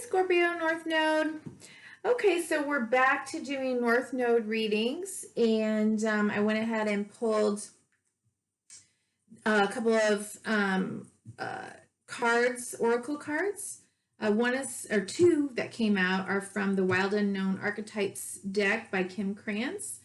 Scorpio North Node. Okay, so we're back to doing North Node readings, and I went ahead and pulled a couple of cards, oracle cards. Two that came out are from the Wild Unknown Archetypes deck by Kim Krantz.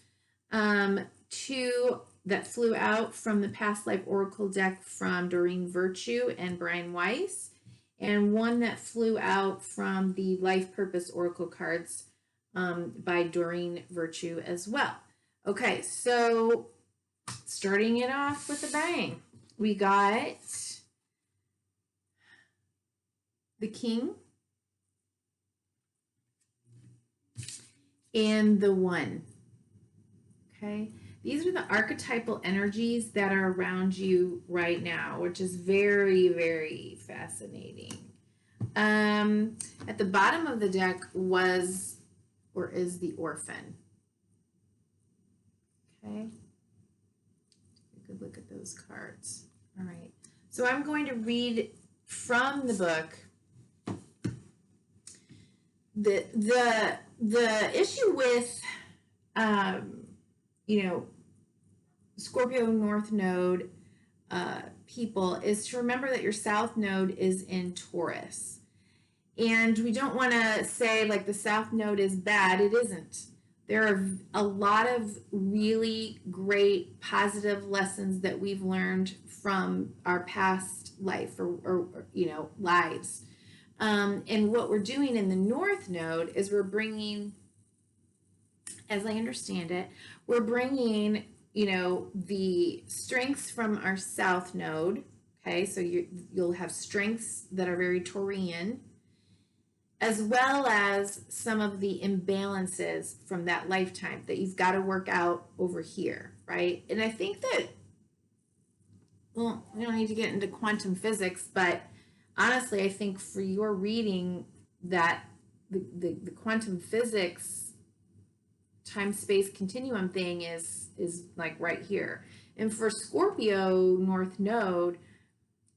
Two that flew out from the Past Life Oracle deck from Doreen Virtue and Brian Weiss, and one that flew out from the Life Purpose Oracle cards by Doreen Virtue as well. Okay, so starting it off with a bang, we got the King and the One. Okay, these are the archetypal energies that are around you right now, which is very, very fascinating. At the bottom of the deck was or is the Orphan. Okay, take a good look at those cards. All right, so I'm going to read from the book. The issue with Scorpio North Node people is to remember that your South Node is in Taurus. And we don't want to say like the South Node is bad. It isn't. There are a lot of really great positive lessons that we've learned from our past life or lives. And what we're doing in the North Node is we're bringing, as I understand it, we're bringing, the strengths from our South Node. Okay, so you'll have strengths that are very Taurian, as well as some of the imbalances from that lifetime that you've got to work out over here, right? And I think that, well, we don't need to get into quantum physics, but honestly, I think for your reading that the quantum physics time-space continuum thing is like right here. And for Scorpio North Node,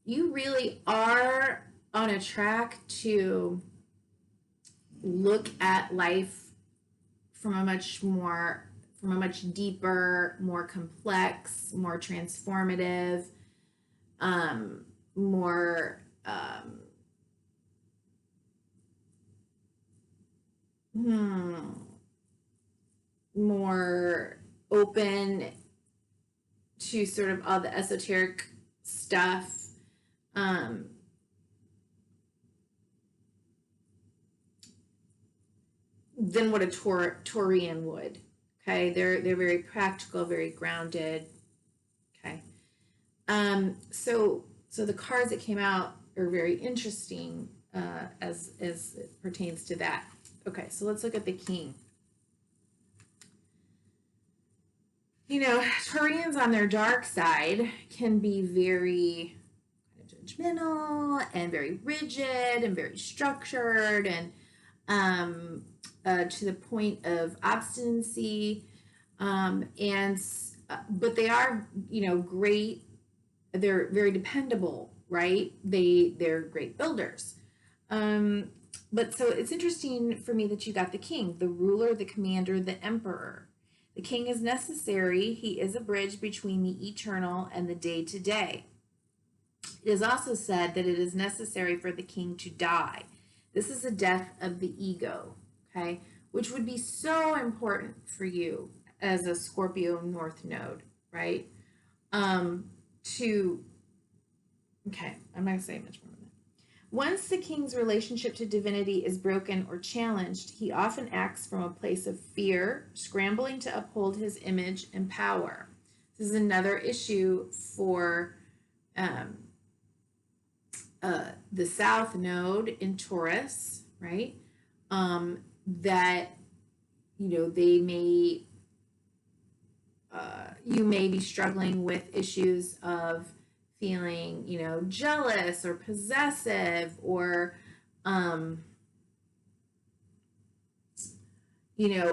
you really are on a track to look at life from a much deeper, more complex, more transformative, more open to sort of all the esoteric stuff. Than what a Taurian would. Okay, they're very practical, very grounded. Okay, so the cards that came out are very interesting as it pertains to that. Okay, so let's look at the King. Taurians on their dark side can be very judgmental and very rigid and very structured and to the point of obstinacy, but they are, great. They're very dependable, right? They're great builders. But so it's interesting for me that you got the King, the ruler, the commander, the emperor. The King is necessary. He is a bridge between the eternal and the day-to-day. It is also said that it is necessary for the King to die. This is the death of the ego, okay, which would be so important for you as a Scorpio North Node, right? I'm not going to say much more than that. Once the King's relationship to divinity is broken or challenged, he often acts from a place of fear, scrambling to uphold his image and power. This is another issue for the South Node in Taurus, right? That they may you may be struggling with issues of feeling jealous or possessive or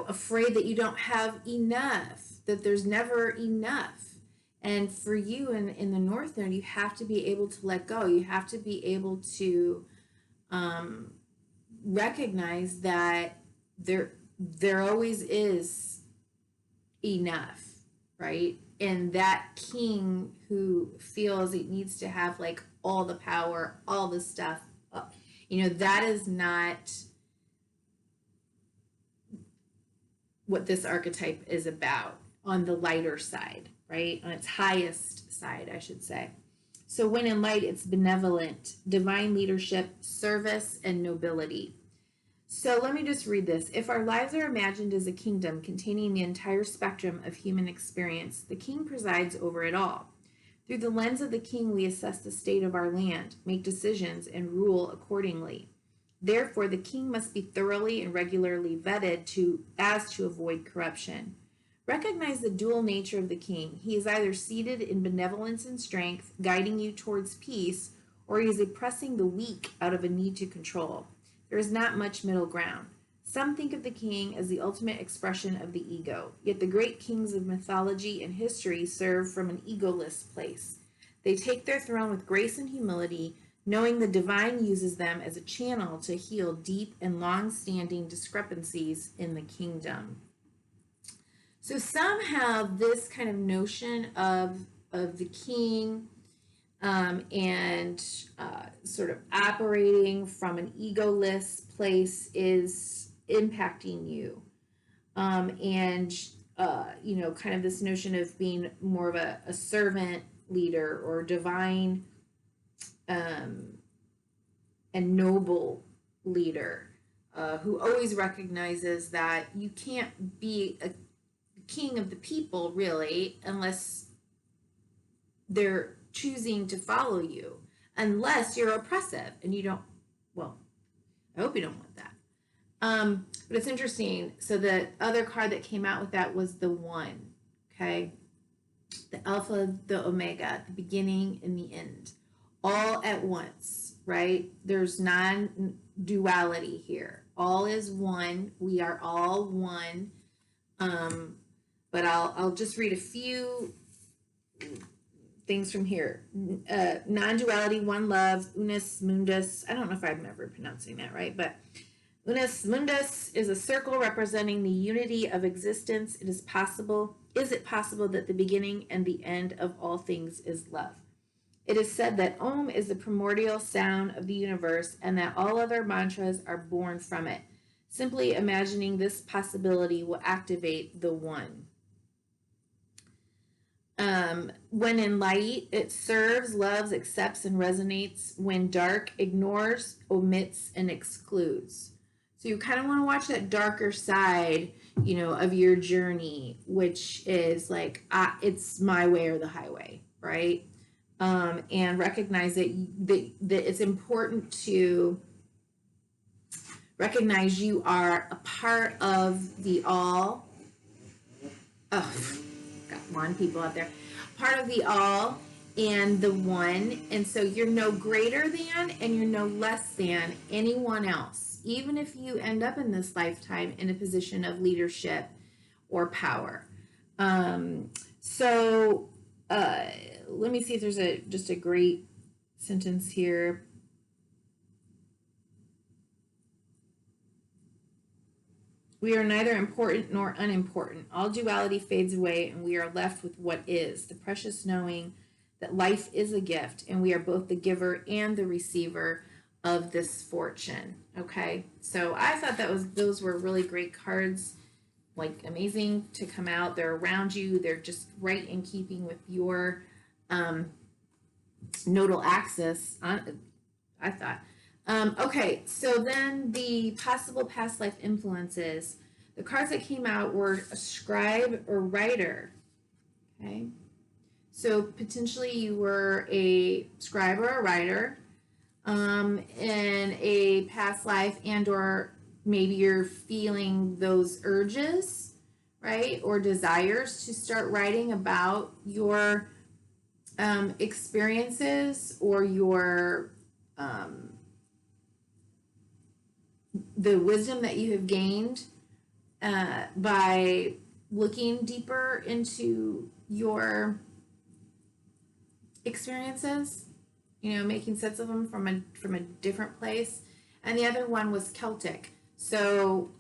afraid that you don't have enough, that there's never enough. And for you in the North Node, you have to be able to let go. You have to be able to recognize that there always is enough, right? And that king who feels it needs to have like all the power, all the stuff, that is not what this archetype is about on the lighter side, right? On its highest side, I should say. So when in light, it's benevolent, divine leadership, service, and nobility. So let me just read this. If our lives are imagined as a kingdom containing the entire spectrum of human experience, the king presides over it all. Through the lens of the king, we assess the state of our land, make decisions, and rule accordingly. Therefore, the king must be thoroughly and regularly vetted as to avoid corruption. Recognize the dual nature of the king. He is either seated in benevolence and strength, guiding you towards peace, or he is oppressing the weak out of a need to control. There is not much middle ground. Some think of the king as the ultimate expression of the ego, yet the great kings of mythology and history serve from an egoless place. They take their throne with grace and humility, knowing the divine uses them as a channel to heal deep and long-standing discrepancies in the kingdom. So somehow this kind of notion of the king and sort of operating from an egoless place is impacting you. Kind of this notion of being more of a servant leader or divine and noble leader who always recognizes that you can't be a king of the people really unless they're choosing to follow you, unless you're oppressive and you don't. Well, I hope you don't want that. But it's interesting. So the other card that came out with that was the one. Okay, the alpha, the omega, the beginning and the end, all at once. Right? There's non-duality here. All is one. We are all one. But I'll just read a few things from here. Non-duality, one love, unus mundus. I don't know if I'm ever pronouncing that right, but unus mundus is a circle representing the unity of existence. Is it possible that the beginning and the end of all things is love? It is said that Om is the primordial sound of the universe and that all other mantras are born from it. Simply imagining this possibility will activate the one. When in light, it serves, loves, accepts, and resonates. When dark, ignores, omits, and excludes. So you kind of want to watch that darker side, of your journey, which is like, it's my way or the highway, right? And recognize that it's important to recognize you are a part of the all. Oh, got one people out there. Part of the all and the one. And so you're no greater than and you're no less than anyone else, even if you end up in this lifetime in a position of leadership or power. Let me see if there's just a great sentence here. We are neither important nor unimportant. All duality fades away and we are left with what is, the precious knowing that life is a gift and we are both the giver and the receiver of this fortune. Okay, so I thought those were really great cards, like amazing to come out. They're around you. They're just right in keeping with your nodal axis, I thought. Okay, so then the possible past life influences. The cards that came out were a scribe or writer. Okay, so potentially you were a scribe or a writer in a past life, and or maybe you're feeling those urges, right, or desires to start writing about your experiences or your the wisdom that you have gained by looking deeper into your experiences, making sense of them from a different place. and the other one was Celtic. So,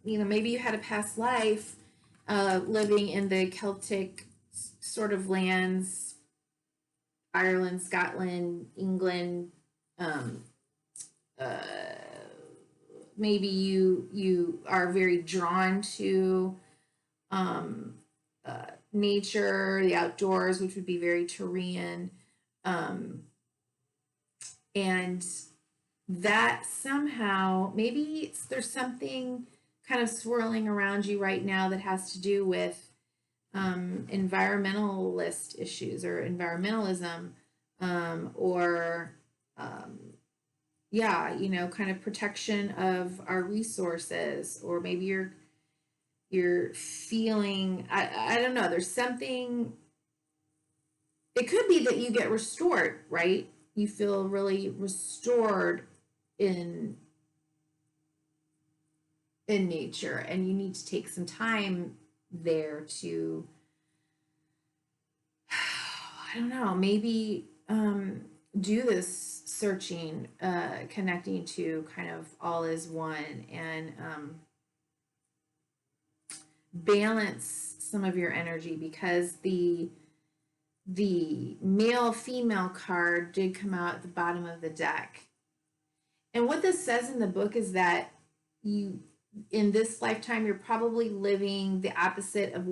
maybe you had a past life living in the Celtic sort of lands, Ireland, Scotland, England. Um, uh, Maybe you are very drawn to um, nature, the outdoors, which would be very Tyrian, um, and that somehow maybe there's something kind of swirling around you right now that has to do with environmentalist issues or environmentalism, or yeah, kind of protection of our resources, or maybe you're feeling, I don't know, there's something. It could be that you get restored, right? You feel really restored in nature, and you need to take some time there to I don't know, maybe do this searching, connecting to kind of all is one, and balance some of your energy, because the male female card did come out at the bottom of the deck. And what this says in the book is that you, in this lifetime, you're probably living the opposite of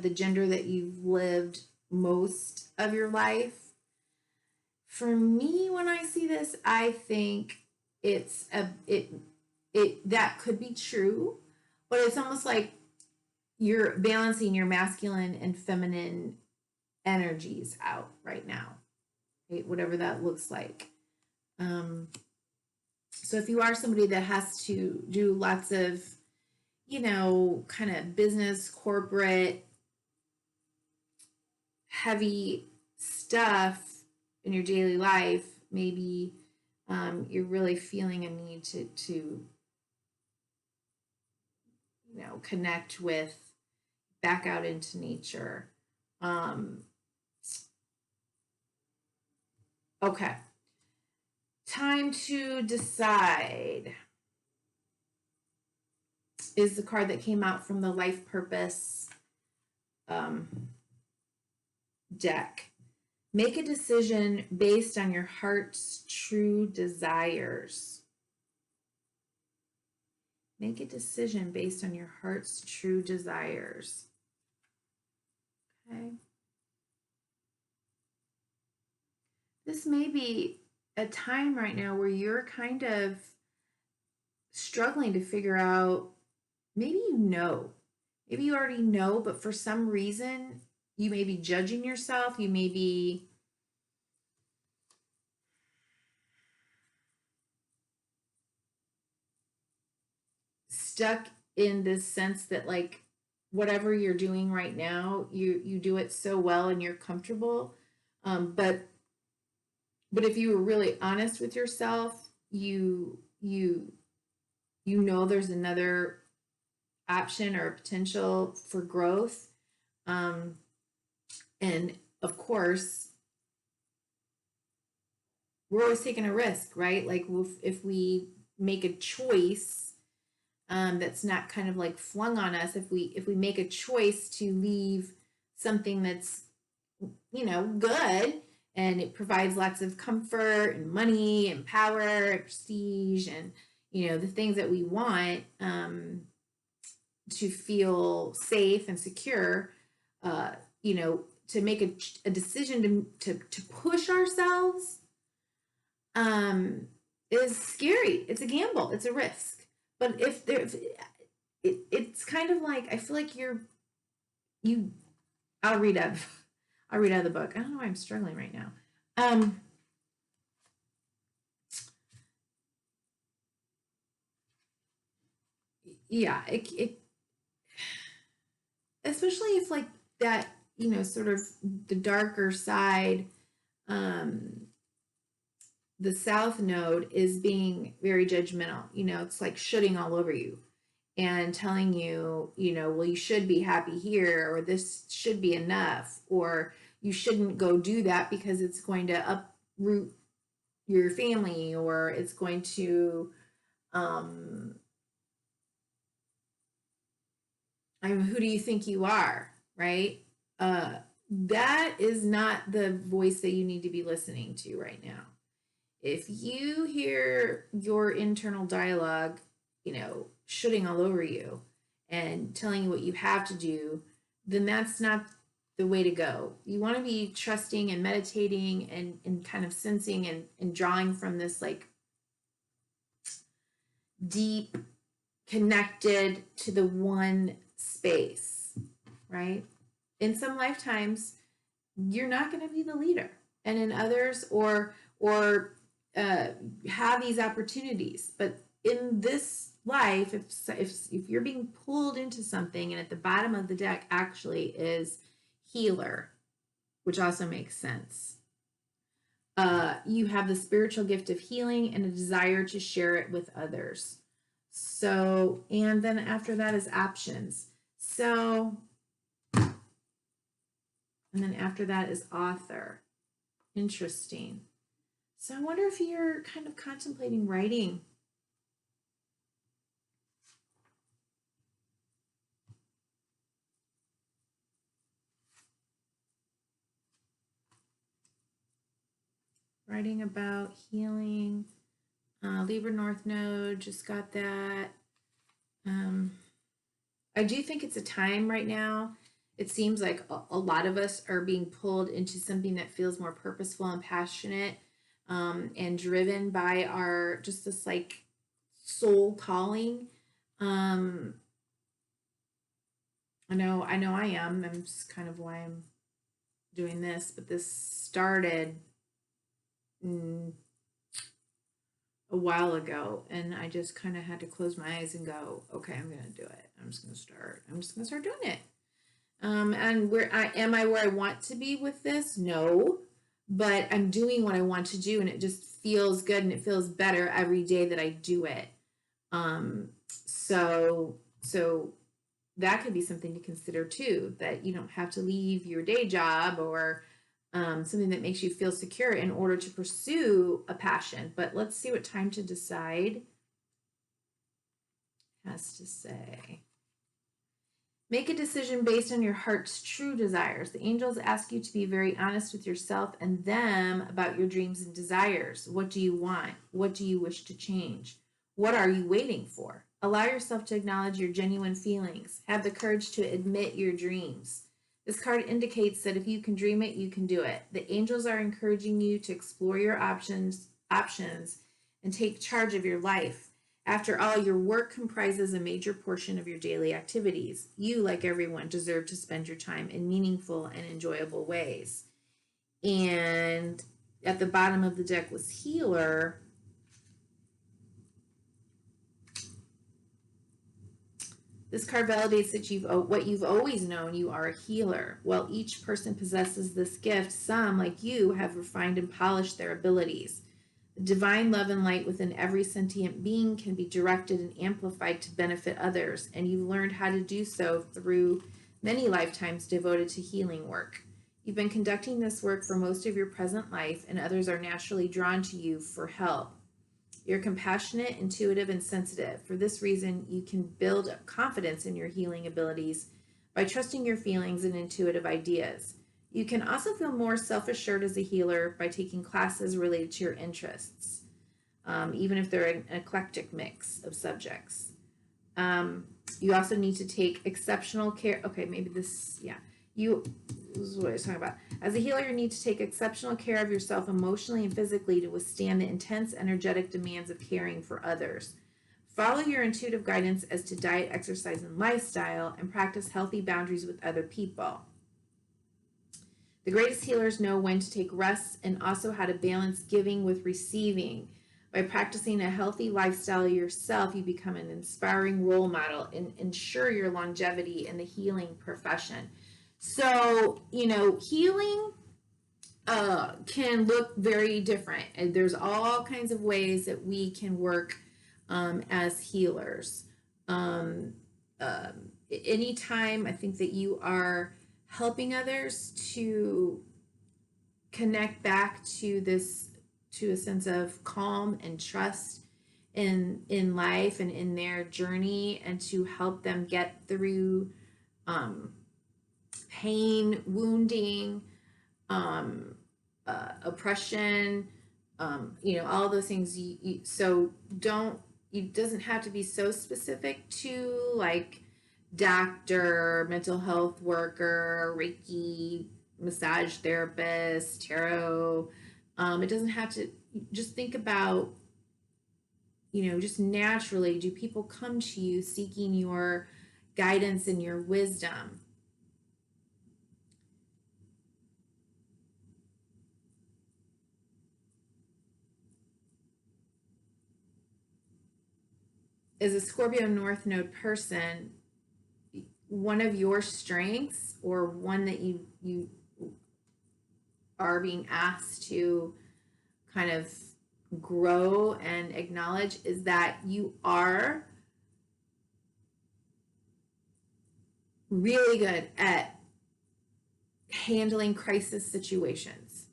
the gender that you've lived most of your life. For me, when I see this, I think that could be true, but it's almost like you're balancing your masculine and feminine energies out right now, right? Whatever that looks like. So if you are somebody that has to do lots of, kind of business, corporate, heavy stuff in your daily life, maybe you're really feeling a need to connect with, back out into nature. Okay. Time to decide is the card that came out from the Life Purpose deck. Make a decision based on your heart's true desires. Make a decision based on your heart's true desires. Okay. This may be a time right now where you're kind of struggling to figure out, maybe maybe you already know, but for some reason you may be judging yourself. You may be stuck in this sense that, like, whatever you're doing right now, you do it so well and you're comfortable. But if you were really honest with yourself, there's another option or potential for growth. And of course, we're always taking a risk, right? Like if we make a choice that's not kind of like flung on us, if we make a choice to leave something that's good, and it provides lots of comfort and money and power and prestige and the things that we want, to feel safe and secure, to make a decision to push ourselves, is scary. It's a gamble. It's a risk. But it's kind of like, I feel like I'll read out of the book. I don't know why I'm struggling right now. Yeah, it especially if, like, that, sort of the darker side, the South Node is being very judgmental. It's like shooting all over you and telling you, well, you should be happy here, or this should be enough, or you shouldn't go do that because it's going to uproot your family, or it's going to, I mean, who do you think you are, right? That is not the voice that you need to be listening to right now. If you hear your internal dialogue, shooting all over you and telling you what you have to do, then that's not the way to go. You want to be trusting and meditating and kind of sensing and drawing from this like deep, connected to the one space, right? In some lifetimes, you're not going to be the leader, and in others, or have these opportunities. But in this life, if you're being pulled into something, and at the bottom of the deck actually is healer, which also makes sense. You have the spiritual gift of healing and a desire to share it with others. So, and then after that is options. So, and then after that is author. Interesting. So I wonder if you're kind of contemplating writing. Writing about healing. Libra North Node, just got that. I do think it's a time right now. It seems like a lot of us are being pulled into something that feels more purposeful and passionate, and driven by our just this like soul calling. I know I am. I'm just kind of why I'm doing this, but this started a while ago, and I just kind of had to close my eyes and go, okay, I'm gonna do it. I'm just gonna start doing it. And where I want to be with this? No, but I'm doing what I want to do, and it just feels good, and it feels better every day that I do it. So that could be something to consider too, that you don't have to leave your day job or something that makes you feel secure in order to pursue a passion. But let's see what time to decide has to say. Make a decision based on your heart's true desires. The angels ask you to be very honest with yourself and them about your dreams and desires. What do you want? What do you wish to change? What are you waiting for? Allow yourself to acknowledge your genuine feelings. Have the courage to admit your dreams. This card indicates that if you can dream it, you can do it. The angels are encouraging you to explore your options and take charge of your life. After all, your work comprises a major portion of your daily activities. You, like everyone, deserve to spend your time in meaningful and enjoyable ways. And at the bottom of the deck was healer. This card validates that what you've always known, you are a healer. While each person possesses this gift, some, like you, have refined and polished their abilities. The divine love and light within every sentient being can be directed and amplified to benefit others, and you've learned how to do so through many lifetimes devoted to healing work. You've been conducting this work for most of your present life, and others are naturally drawn to you for help. You're compassionate, intuitive, and sensitive. For this reason, you can build confidence in your healing abilities by trusting your feelings and intuitive ideas. You can also feel more self-assured as a healer by taking classes related to your interests, even if they're an eclectic mix of subjects. You also need to take exceptional care. Okay, maybe this is what I was talking about. As a healer, you need to take exceptional care of yourself emotionally and physically to withstand the intense energetic demands of caring for others. Follow your intuitive guidance as to diet, exercise, and lifestyle, and practice healthy boundaries with other people. The greatest healers know when to take rest and also how to balance giving with receiving. By practicing a healthy lifestyle yourself, you become an inspiring role model and ensure your longevity in the healing profession. So, healing can look very different. And there's all kinds of ways that we can work as healers. Anytime I think that you are helping others to connect back to to a sense of calm and trust in life and in their journey, and to help them get through pain, wounding, oppression, all those things. So don't, it doesn't have to be so specific to like doctor, mental health worker, Reiki, massage therapist, tarot. It doesn't have to, just think about, just naturally, do people come to you seeking your guidance and your wisdom? As a Scorpio North Node person, one of your strengths, or one that you are being asked to kind of grow and acknowledge, is that you are really good at handling crisis situations.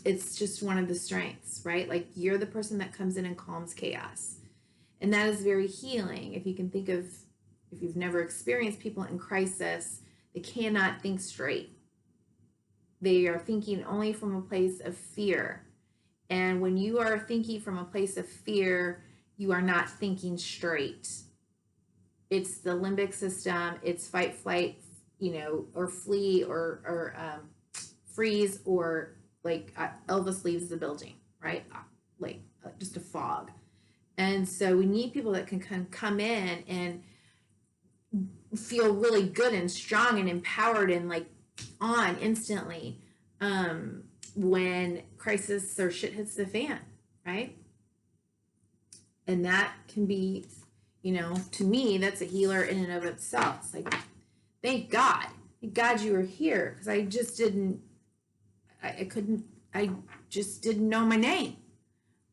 It's just one of the strengths, right? Like, you're the person that comes in and calms chaos. And that is very healing. If you can think of, if you've never experienced people in crisis, they cannot think straight. They are thinking only from a place of fear. And when you are thinking from a place of fear, you are not thinking straight. It's the limbic system. It's fight, flight, or flee, or freeze, or like Elvis leaves the building, right? Like just a fog. And so we need people that can come in and feel really good and strong and empowered and like on instantly when crisis or shit hits the fan, right? And that can be, to me, that's a healer in and of itself. It's like, thank God you were here, because I just didn't know my name,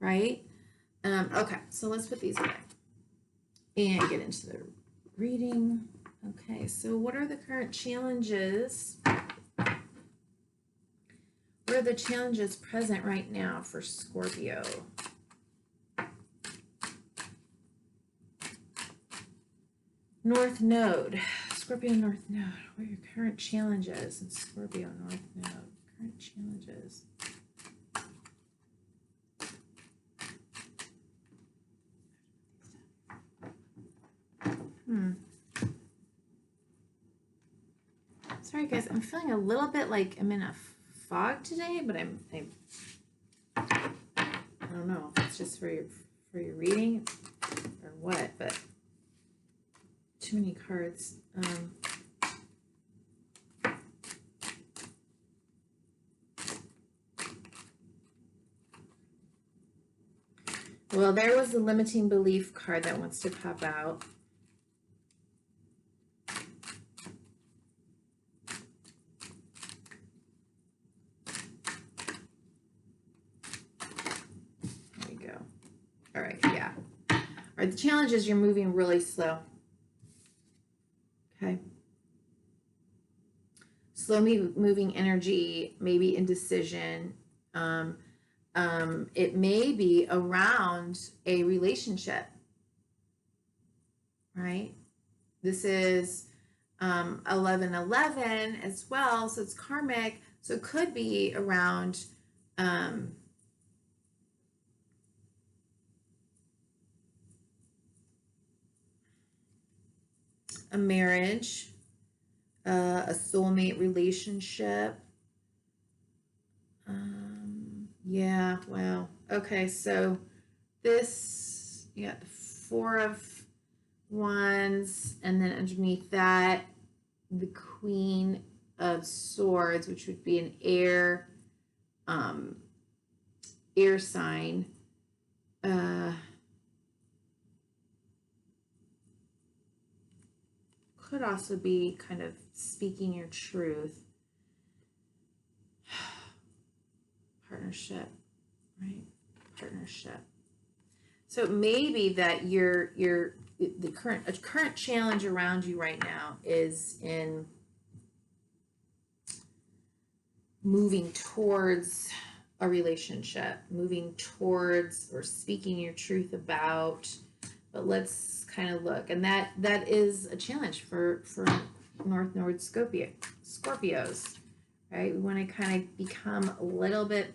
right? Okay, so let's put these away and get into the reading. Okay, so what are the current challenges? What are the challenges present right now for Scorpio? North Node, Scorpio North Node. What are your current challenges in Scorpio North Node? Current challenges. Sorry guys, I'm feeling a little bit like I'm in a fog today, but I don't know if it's just for your reading or what, but too many cards. Well, there was the limiting belief card that wants to pop out. All right, yeah. All right, the challenge is you're moving really slow. Okay. Slow moving energy, maybe indecision. It may be around a relationship, right? This is 1111 as well, so it's karmic. So it could be around a marriage, a soulmate relationship. Yeah, wow. Okay, so this, you got the Four of Wands, and then underneath that, the Queen of Swords, which would be an air sign. Could also be kind of speaking your truth. Partnership, right? Partnership. So it may be that the current challenge around you right now is in moving towards a relationship, moving towards or speaking your truth about. But let's kind of look, and that is a challenge for North Node Scorpios, right? We want to kind of become a little bit,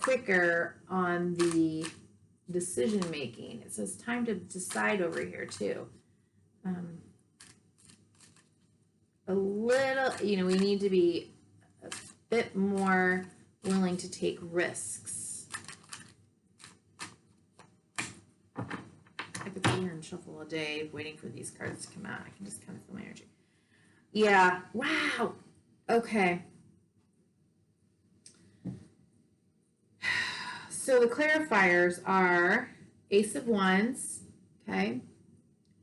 quicker on the decision making. It says time to decide over here too. A little, we need to be a bit more willing to take risks. I could sit here and shuffle all day waiting for these cards to come out. I can just kind of feel my energy. Yeah. Wow. Okay. So the clarifiers are Ace of Wands, okay?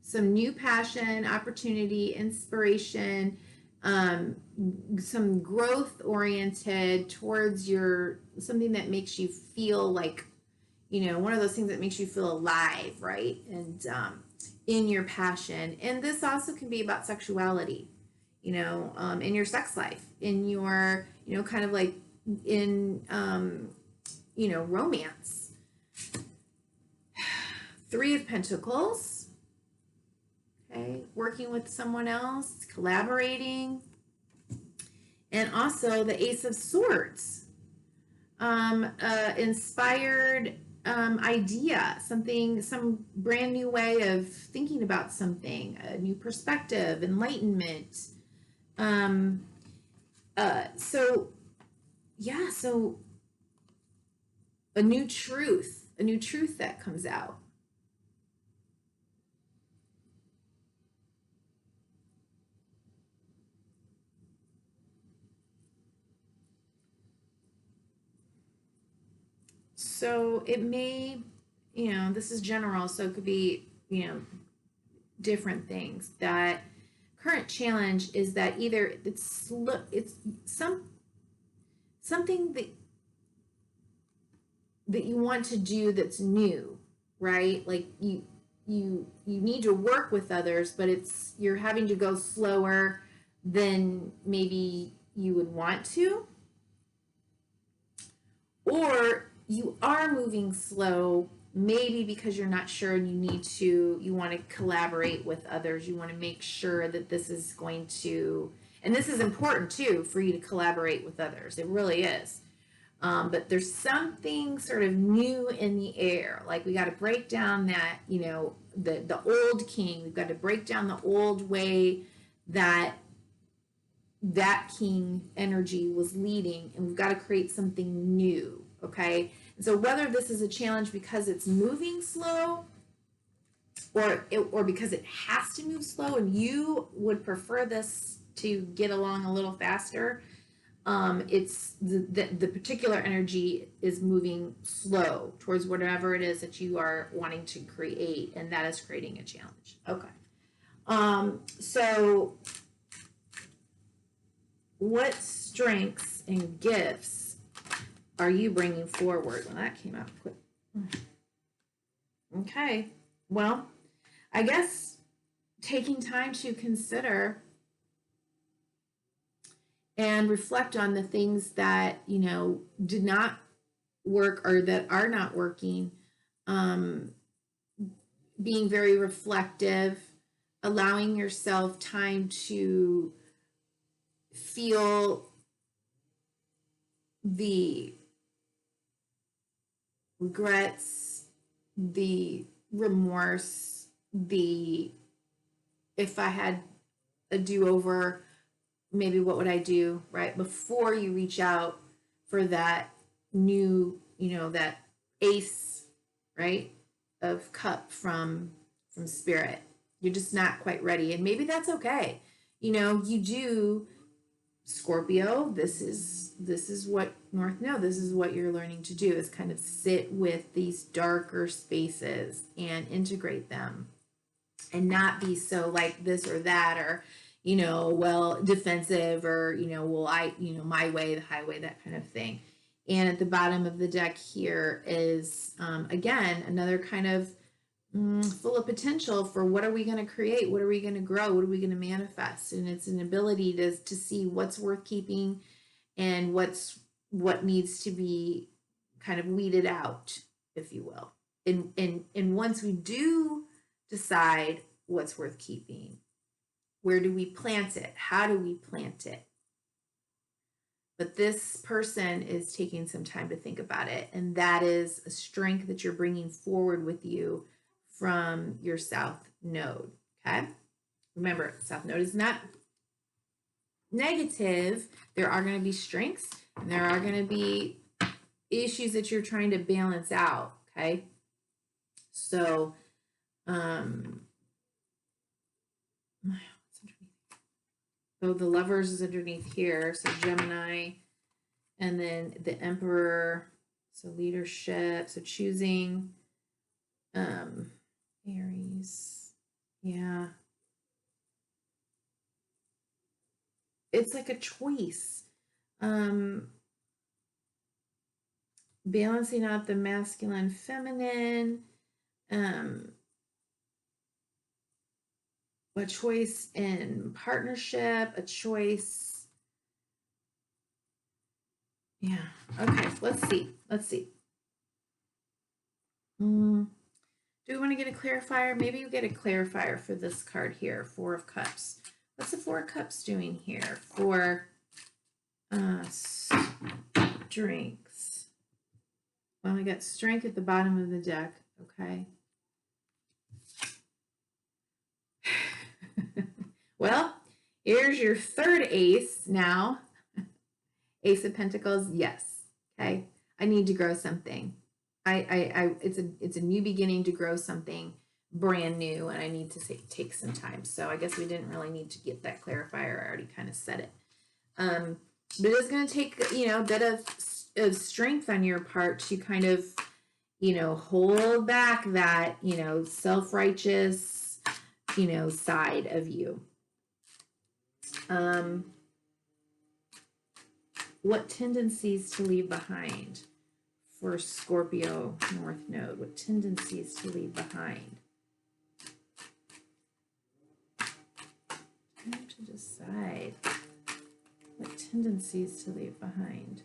Some new passion, opportunity, inspiration, some growth oriented towards something that makes you feel like, one of those things that makes you feel alive, right? And in your passion. And this also can be about sexuality, in your sex life, in your, kind of like in, romance. Three of Pentacles. Okay, working with someone else, collaborating. And also the Ace of Swords. Inspired idea, some brand new way of thinking about something, a new perspective, enlightenment. So a new truth that comes out. So it may, this is general, so it could be, different things. That current challenge is that either it's something that you want to do that's new, right? Like you need to work with others, but you're having to go slower than maybe you would want to. Or you are moving slow, maybe because you're not sure and you want to collaborate with others. You want to make sure that this is going to, and this is important too, for you to collaborate with others. It really is. But there's something sort of new in the air. Like we got to break down that, the old king. We've got to break down the old way that king energy was leading, and we've got to create something new. Okay. And so whether this is a challenge because it's moving slow or because it has to move slow and you would prefer this to get along a little faster, it's the particular energy is moving slow towards whatever it is that you are wanting to create, and that is creating a challenge. Okay. So what strengths and gifts are you bringing forward? Well, that came out quick. Okay. Well, I guess taking time to consider and reflect on the things that, did not work or that are not working. Being very reflective, allowing yourself time to feel the regrets, the remorse, if I had a do-over, maybe what would I do, right? Before you reach out for that new, that ace, right, of cup from spirit. You're just not quite ready. And maybe that's okay. You do, Scorpio, this is what North Node, this is what you're learning to do, is kind of sit with these darker spaces and integrate them and not be so like this or that, or, defensive, or, my way, the highway, that kind of thing. And at the bottom of the deck here is, again, another kind of full of potential for what are we going to create? What are we going to grow? What are we going to manifest? And it's an ability to see what's worth keeping and what's what needs to be kind of weeded out, if you will. And once we do decide what's worth keeping, where do we plant it? How do we plant it? But this person is taking some time to think about it. And that is a strength that you're bringing forward with you from your South Node. Okay. Remember, South Node is not negative. There are going to be strengths and there are going to be issues that you're trying to balance out. Okay. So, so the Lovers is underneath here. So Gemini, and then the Emperor. So leadership. So choosing, Aries. Yeah. It's like a choice. Balancing out the masculine, feminine, a choice in partnership, a choice. Yeah. Okay. Let's see. Do we want to get a clarifier? Maybe you get a clarifier for this card here, Four of Cups. What's the Four of Cups doing here for strengths? Well, we got strength at the bottom of the deck. Okay. Well, here's your third ace now. Ace of Pentacles, yes. Okay. I need to grow something. It's a new beginning to grow something brand new, and I need to take some time. So I guess we didn't really need to get that clarifier. I already kind of said it. But it's going to take, a bit of strength on your part to kind of, hold back that, self-righteous, side of you. What tendencies to leave behind for Scorpio North Node? What tendencies to leave behind? I have to decide what tendencies to leave behind.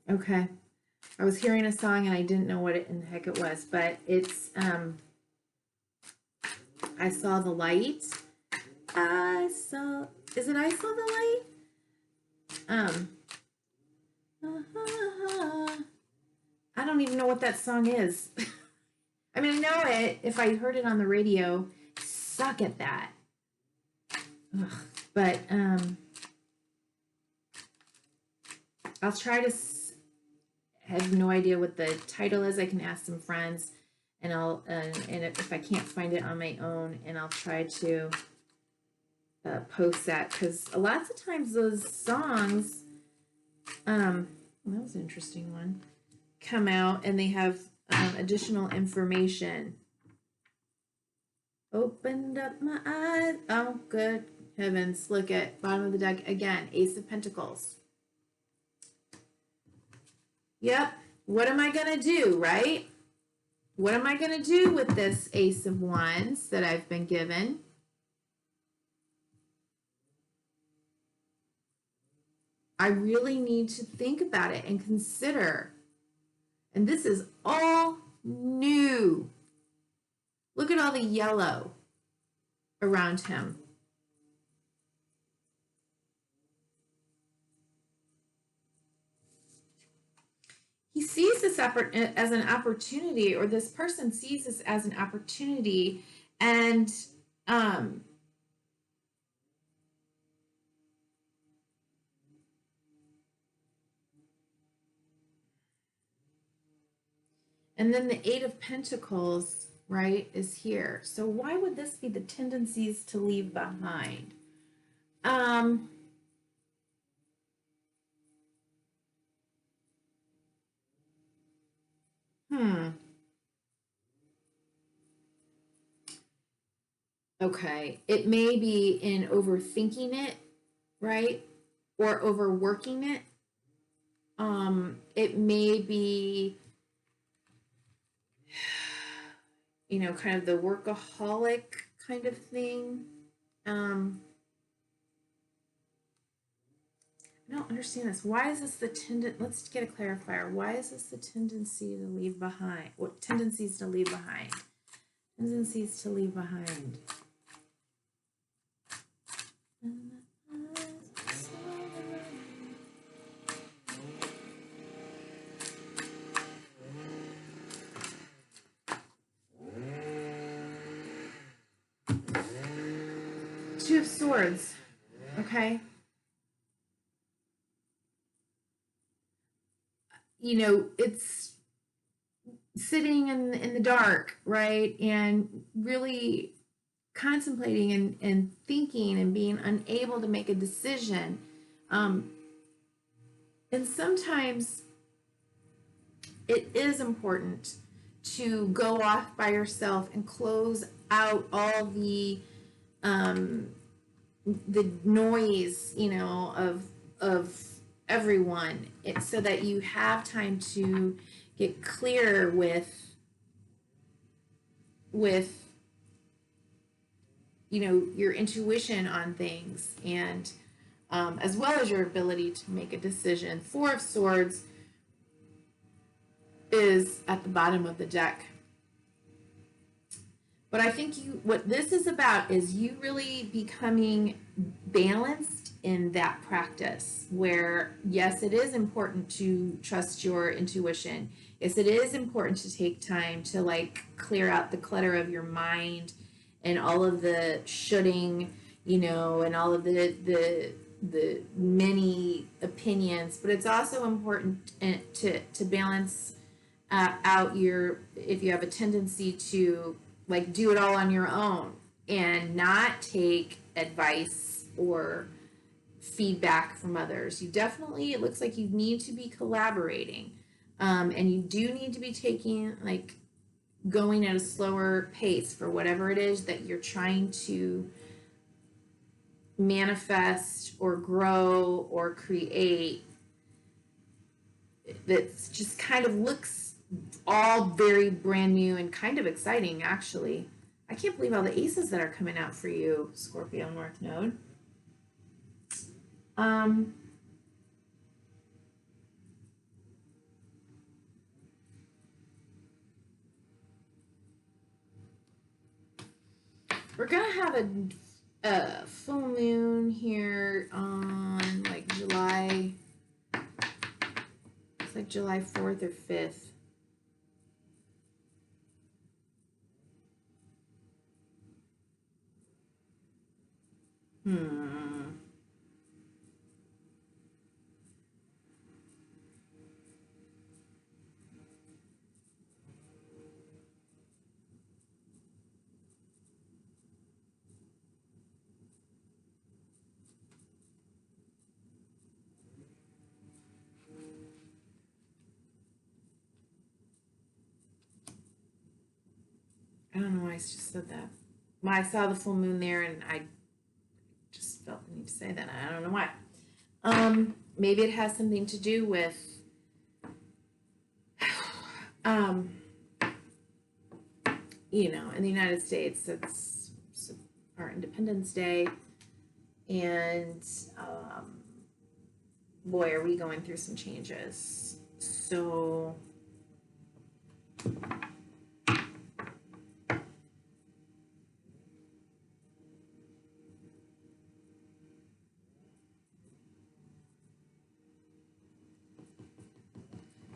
Okay. I was hearing a song and I didn't know what in the heck it was, but it's, I saw the light. Is it I saw the light? I don't even know what that song is. I mean, I know it if I heard it on the radio. Suck at that. Ugh. But, I'll try to. I have no idea what the title is. I can ask some friends, and and if I can't find it on my own, and I'll try to post that, because lots of times those songs, that was an interesting one, come out and they have additional information. Opened up my eyes. Oh, good heavens! Look at bottom of the deck again. Ace of Pentacles. Yep. What am I going to do, right? What am I going to do with this Ace of Wands that I've been given? I really need to think about it and consider. And this is all new. Look at all the yellow around him. He sees this as an opportunity, or this person sees this as an opportunity, and and then the Eight of Pentacles, right, is here. So why would this be the tendencies to leave behind? Okay, it may be in overthinking it, right? Or overworking it. It may be, you know, kind of the workaholic kind of thing. I don't understand this. Why is this the let's get a clarifier. Why is this the tendency to leave behind? What tendencies to leave behind? Tendencies to leave behind. Two of Swords. Okay. You know, it's sitting in the dark, right? And really contemplating and thinking and being unable to make a decision. And sometimes it is important to go off by yourself and close out all the noise, you know, of everyone, so that you have time to get clear with you know, your intuition on things, and as well as your ability to make a decision. Four of Swords is at the bottom of the deck. But I think what this is about is you really becoming balanced in that practice, where yes, it is important to trust your intuition. Yes, it is important to take time to like clear out the clutter of your mind and all of the shoulding, you know, and all of the many opinions. But it's also important to balance out if you have a tendency to like do it all on your own and not take advice or feedback from others. You definitely, it looks like you need to be collaborating, and you do need to be taking like going at a slower pace for whatever it is that you're trying to manifest or grow or create. That just kind of looks all very brand new and kind of exciting, actually. I can't believe all the aces that are coming out for you, Scorpio North Node. We're gonna have a full moon here on like July. It's like July 4th or 5th. I don't know why I just said that. When I saw the full moon there, and I just felt the need to say that. I don't know why. Maybe it has something to do with you know, in the United States, it's our Independence Day, and boy, are we going through some changes. So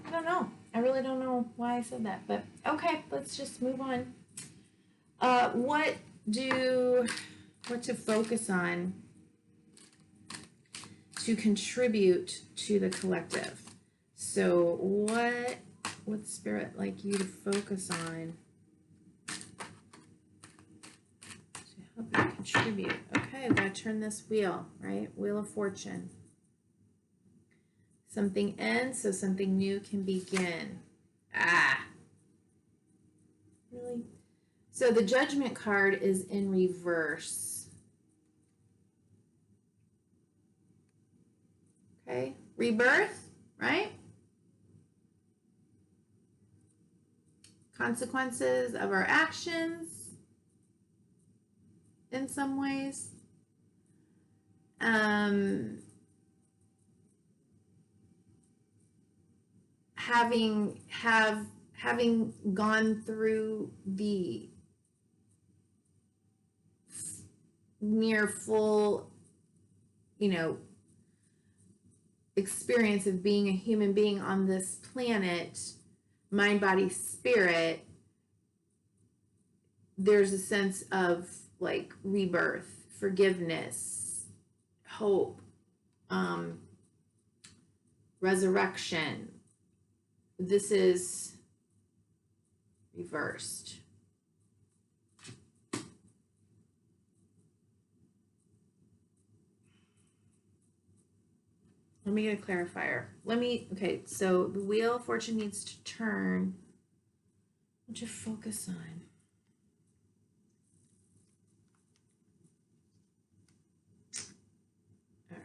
I don't know. I really don't know why I said that, but okay, let's just move on. What to focus on to contribute to the collective? So what would Spirit like you to focus on to help you contribute? Okay, we gotta turn this wheel, right? Wheel of Fortune. Something ends so something new can begin. Really? So the Judgment card is in reverse. Okay, rebirth, right? consequences of our actions in some ways. Having gone through the near full, experience of being a human being on this planet, mind, body, spirit, there's a sense of like rebirth, forgiveness, hope, resurrection. This is reversed. Let me get a clarifier. Okay, so the Wheel of Fortune needs to turn. What you focus on? All right.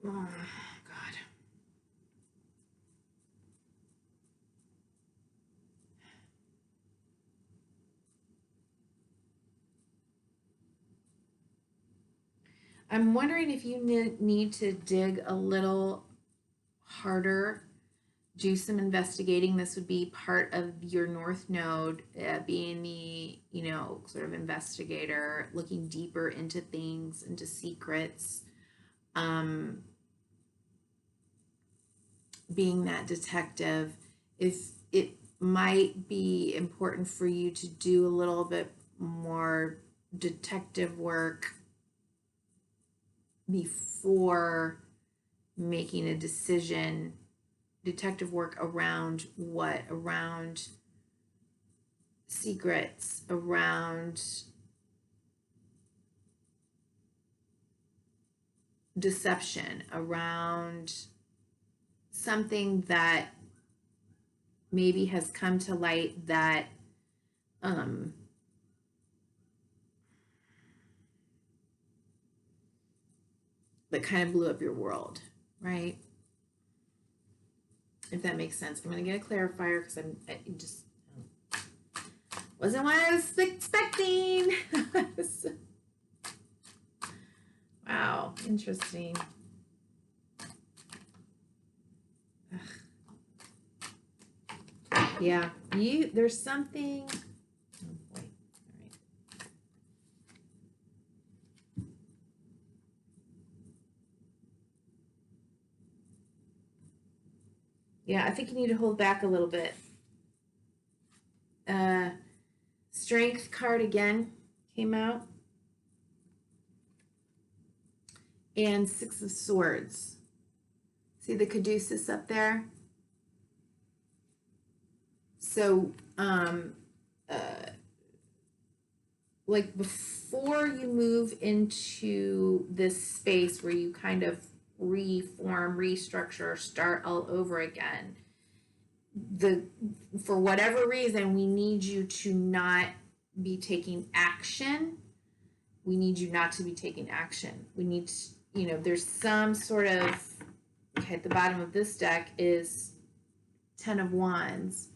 Oh, God. I'm wondering if you need to dig a little harder, do some investigating. This would be part of your North Node, being the, sort of investigator, looking deeper into things, into secrets, being that detective. If it might be important for you to do a little bit more detective work before making a decision, detective work around what? Around secrets, around deception, around something that maybe has come to light that that kind of blew up your world, right? If that makes sense. I'm going to get a clarifier because I just wasn't what I was expecting. Wow, interesting. Ugh. Yeah, there's something. Oh boy. All right. Yeah, I think you need to hold back a little bit. Strength card again came out. And Six of Swords. See the caduceus up there? So, like before you move into this space where you kind of reform, restructure, start all over again, for whatever reason, we need you to not be taking action. We need you not to be taking action. We need to, there's some sort of, okay, at the bottom of this deck is 10 of Wands.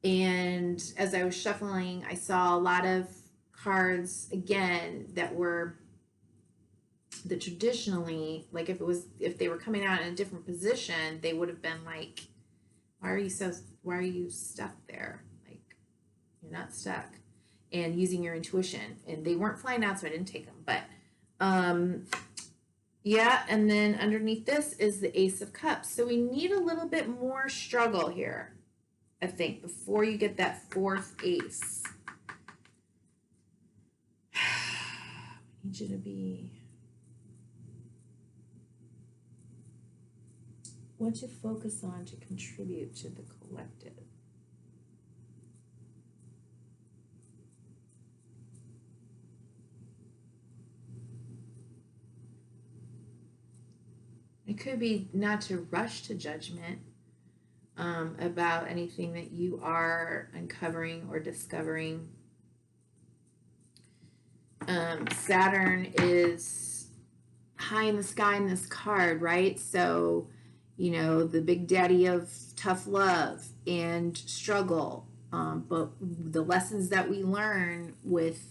And as I was shuffling, I saw a lot of cards again that traditionally, like if they were coming out in a different position, they would have been like, why are you stuck there? Like, you're not stuck. And using your intuition. And they weren't flying out, so I didn't take them. But yeah, and then underneath this is the Ace of Cups. So we need a little bit more struggle here, I think, before you get that fourth ace. I need you to be... what you focus on to contribute to the collective. It could be not to rush to judgment about anything that you are uncovering or discovering. Saturn is pie in the sky in this card, right? So, you know, the big daddy of tough love and struggle. But the lessons that we learn with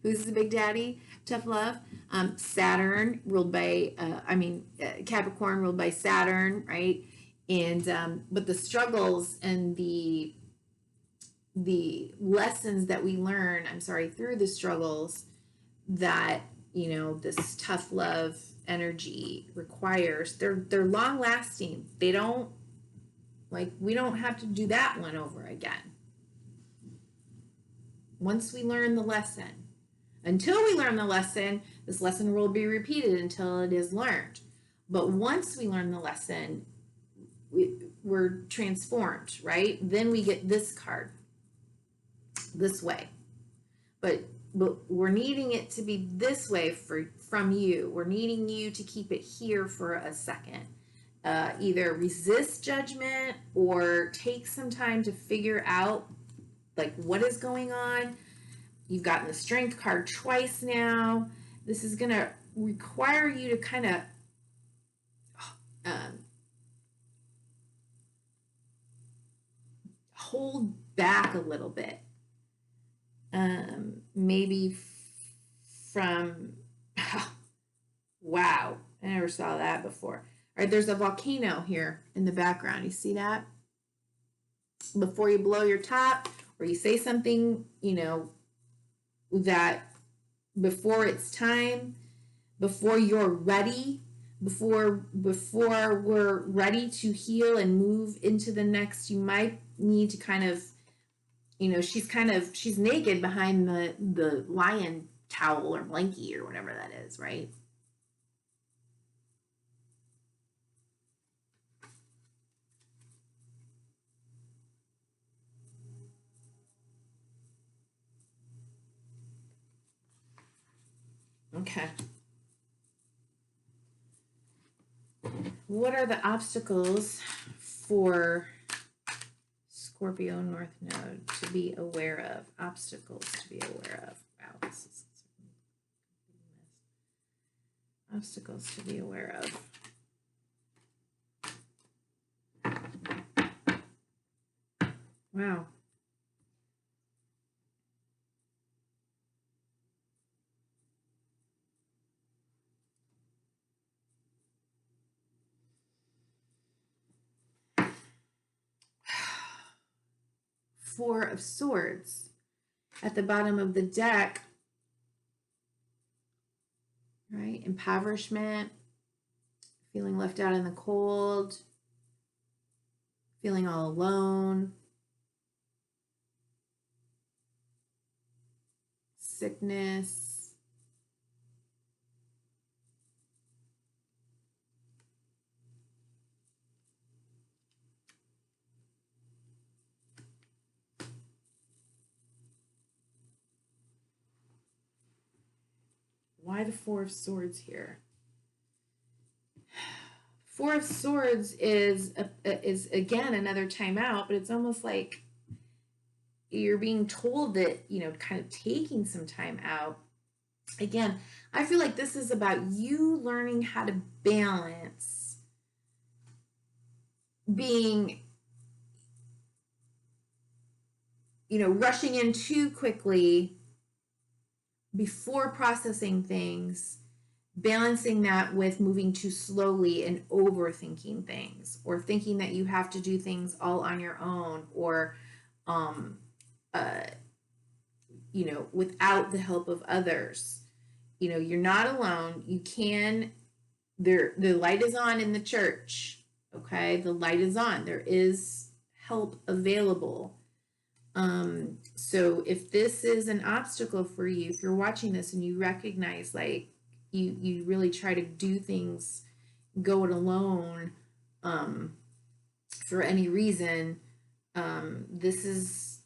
who's the big daddy? Tough love. Saturn ruled by, Capricorn ruled by Saturn, right? And but the struggles and the lessons that we learn, through the struggles that, you know, this tough love energy requires, they're long lasting. They don't, like, we don't have to do that one over again. Once we learn the lesson, until we learn the lesson, this lesson will be repeated until it is learned. But once we learn the lesson, we're transformed, right? Then we get this card this way. But we're needing it to be this way from you. We're needing you to keep it here for a second. Either resist judgment or take some time to figure out, like, what is going on. You've gotten the Strength card twice now. This is going to require you to kind of hold back a little bit. Maybe from, wow, I never saw that before. All right, there's a volcano here in the background. You see that? Before you blow your top or you say something, you know, that before it's time, before you're ready, before we're ready to heal and move into the next, you might need to kind of, you know, she's naked behind the lion towel or blankie or whatever that is, right? Okay. What are the obstacles for Scorpio North Node to be aware of? Obstacles to be aware of. Wow, this is obstacles to be aware of. Wow. Four of Swords at the bottom of the deck, right? Impoverishment, feeling left out in the cold, feeling all alone, sickness. Why the Four of Swords here? Four of Swords is again another timeout, but it's almost like you're being told that, you know, kind of taking some time out. Again, I feel like this is about you learning how to balance being, you know, rushing in too quickly before processing things, balancing that with moving too slowly and overthinking things, or thinking that you have to do things all on your own, or you know, without the help of others. You know, you're not alone. You can, the light is on in the church. Okay, the light is on. There is help available. So if this is an obstacle for you, if you're watching this and you recognize, like, you really try to do things, go it alone, for any reason, this is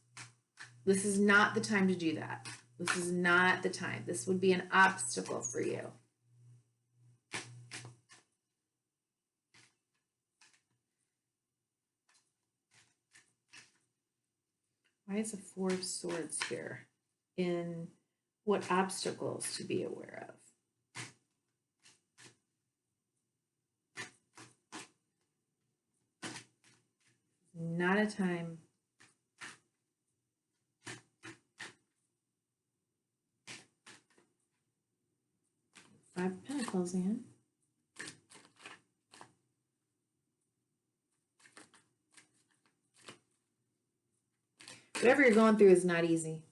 not the time to do that. This is not the time. This would be an obstacle for you. Why is a Four of Swords here? In what obstacles to be aware of? not a time. Five of Pentacles in. Whatever you're going through is not easy.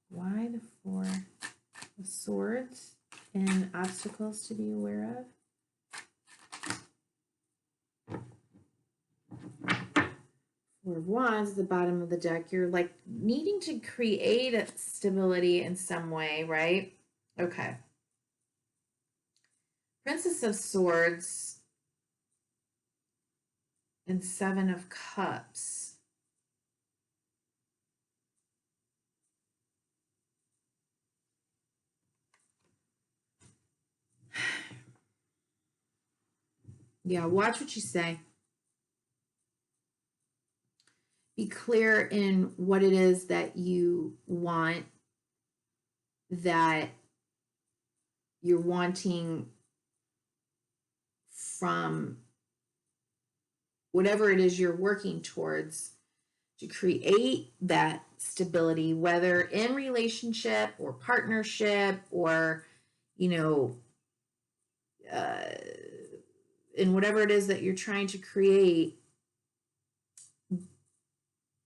Why the Four of Swords and obstacles to be aware of? Four of Wands at the bottom of the deck. You're like needing to create a stability in some way, right? Okay. Princess of Swords and Seven of Cups. Yeah, watch what you say. Be clear in what it is that you want, that you're wanting from whatever it is you're working towards to create that stability, whether in relationship or partnership or, you know, in whatever it is that you're trying to create.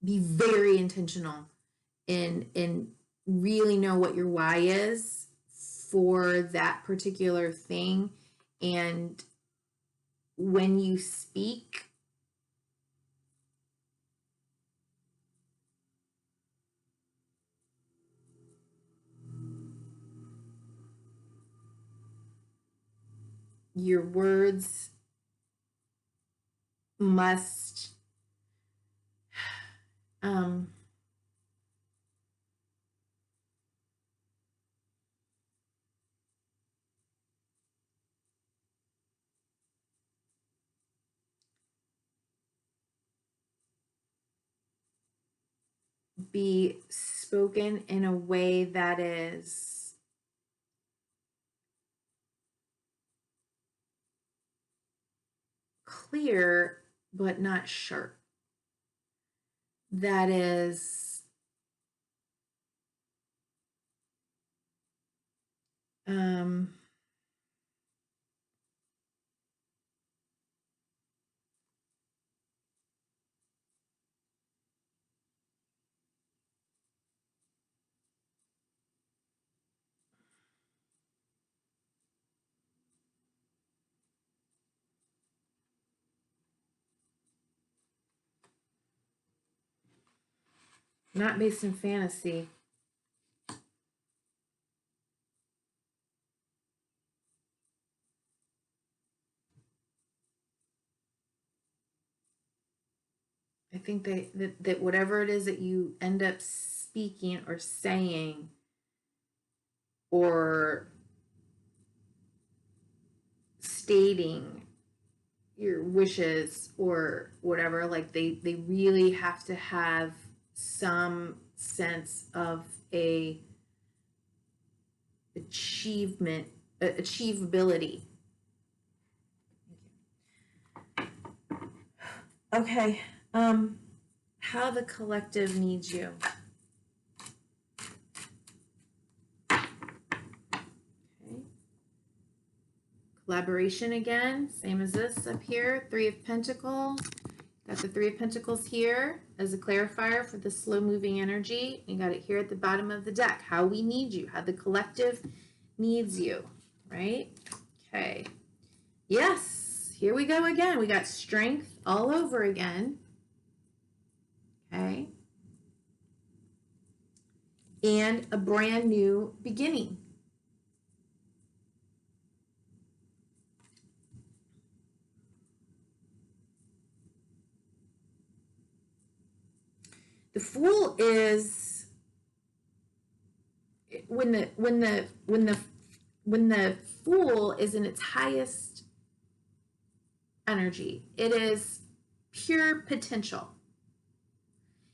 Be very intentional and really know what your why is for that particular thing. And when you speak, your words must be spoken in a way that is clear but not sharp. That is not based in fantasy. I think that whatever it is that you end up speaking or saying or stating your wishes or whatever, like they really have to have some sense of a achievability. Okay. How the collective needs you. Okay. Collaboration again, same as this up here. Three of Pentacles. Got the Three of Pentacles here as a clarifier for the slow moving energy. You got it here at the bottom of the deck. How we need you, how the collective needs you, right? Okay. Yes, here we go again. We got strength all over again. Okay. And a brand new beginning. The Fool is when the Fool is in its highest energy. It is pure potential.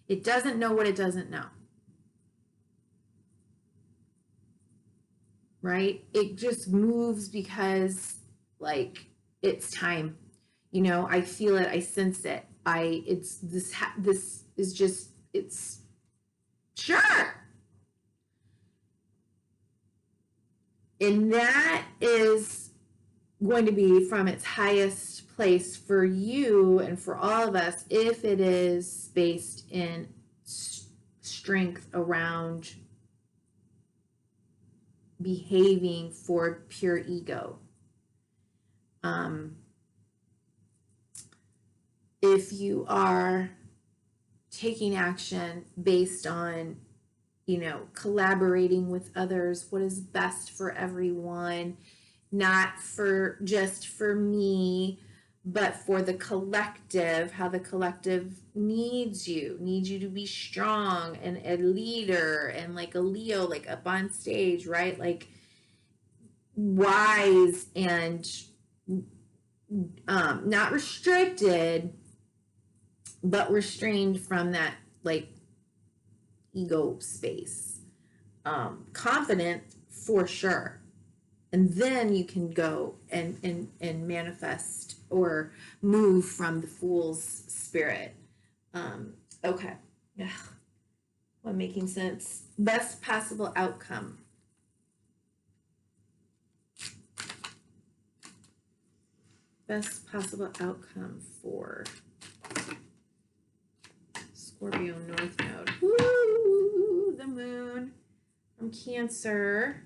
It doesn't know what it doesn't know. right? It just moves because like it's time. You know, I feel it, I sense it. It's this is just, it's sure. And that is going to be from its highest place for you and for all of us if it is based in strength around behaving for pure ego. If you are taking action based on, you know, collaborating with others, what is best for everyone, not for just for me, but for the collective, how the collective needs you to be strong and a leader and like a Leo, like up on stage, right? Like wise and not restricted, but restrained from that like ego space. Confident for sure. And then you can go and manifest or move from the fool's spirit. Okay. Ugh. I'm making sense. Best possible outcome. Best possible outcome for Scorpio North Node. Woo! The moon from Cancer.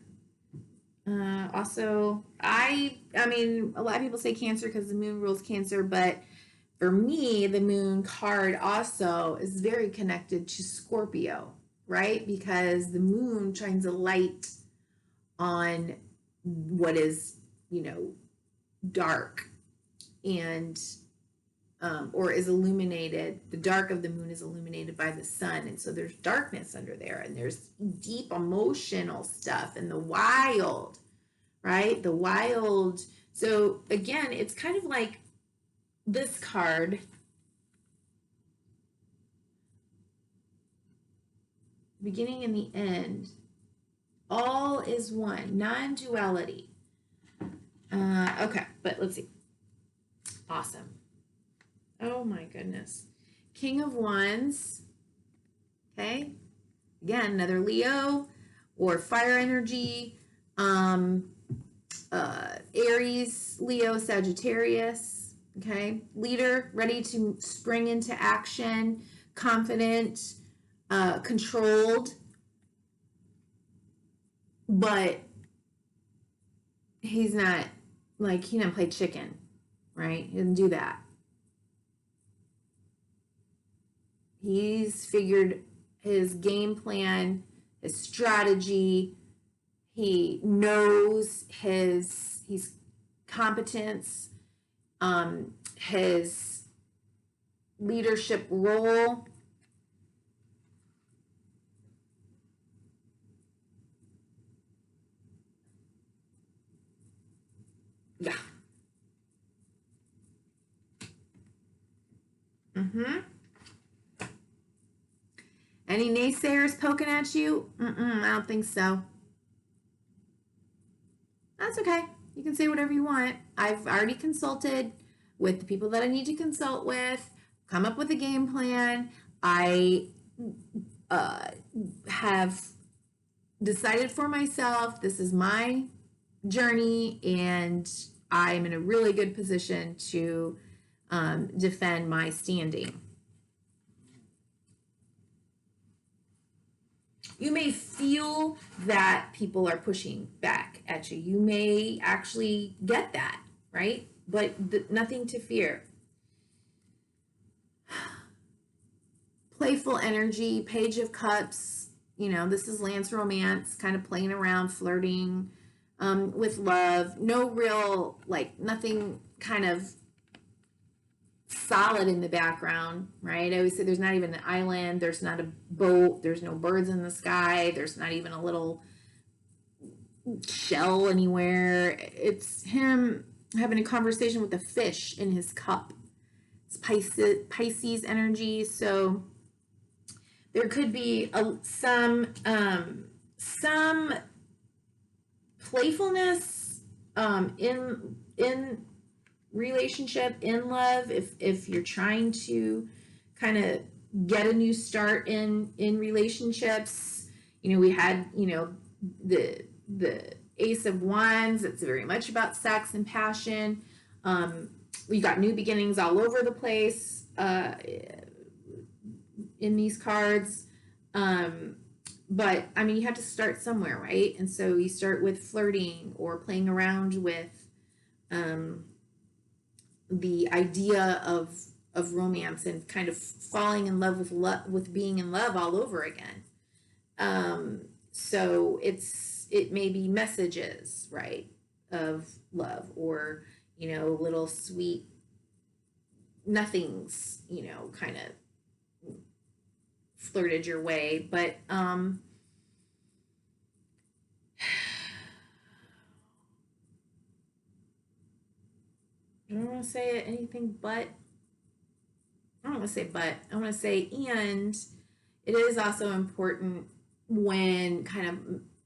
Also, I mean, a lot of people say Cancer because the moon rules Cancer, but for me, the moon card also is very connected to Scorpio, right? Because the moon shines a light on what is, you know, dark and or is illuminated. The dark of the moon is illuminated by the sun, and so there's darkness under there, and there's deep emotional stuff and the wild, right? The wild. So again, it's kind of like this card, beginning and the end, all is one, non-duality. Okay, but let's see. Awesome. Oh my goodness. King of Wands. Okay. Again, another Leo or fire energy. Aries, Leo, Sagittarius. Okay. Leader, ready to spring into action, confident, controlled. But he's not like, he didn't play chicken, right? He didn't do that. He's figured his game plan, his strategy. He knows his competence, his leadership role. Yeah. Any naysayers poking at you? I don't think so. That's okay. You can say whatever you want. I've already consulted with the people that I need to consult with, come up with a game plan. I have decided for myself, this is my journey, and I'm in a really good position to defend my standing. You may feel that people are pushing back at you. You may actually get that, right? But nothing to fear. Playful energy, Page of Cups. You know, this is Lance romance, kind of playing around, flirting with love. No real, like, nothing kind of solid in the background, right? I always say there's not even an island, there's not a boat, there's no birds in the sky, there's not even a little shell anywhere. It's him having a conversation with a fish in his cup. It's Pisces energy, so there could be some playfulness in relationship, in love, if you're trying to kind of get a new start in relationships. We had the Ace of Wands. It's very much about sex and passion. We got new beginnings all over the place in these cards. But you have to start somewhere, right? And so you start with flirting or playing around with the idea of romance and kind of falling in love with being in love all over again. So it may be messages, right, of love, or little sweet nothings, kind of flirted your way. But I don't want to say anything but. I don't want to say but. I want to say and. It is also important when kind of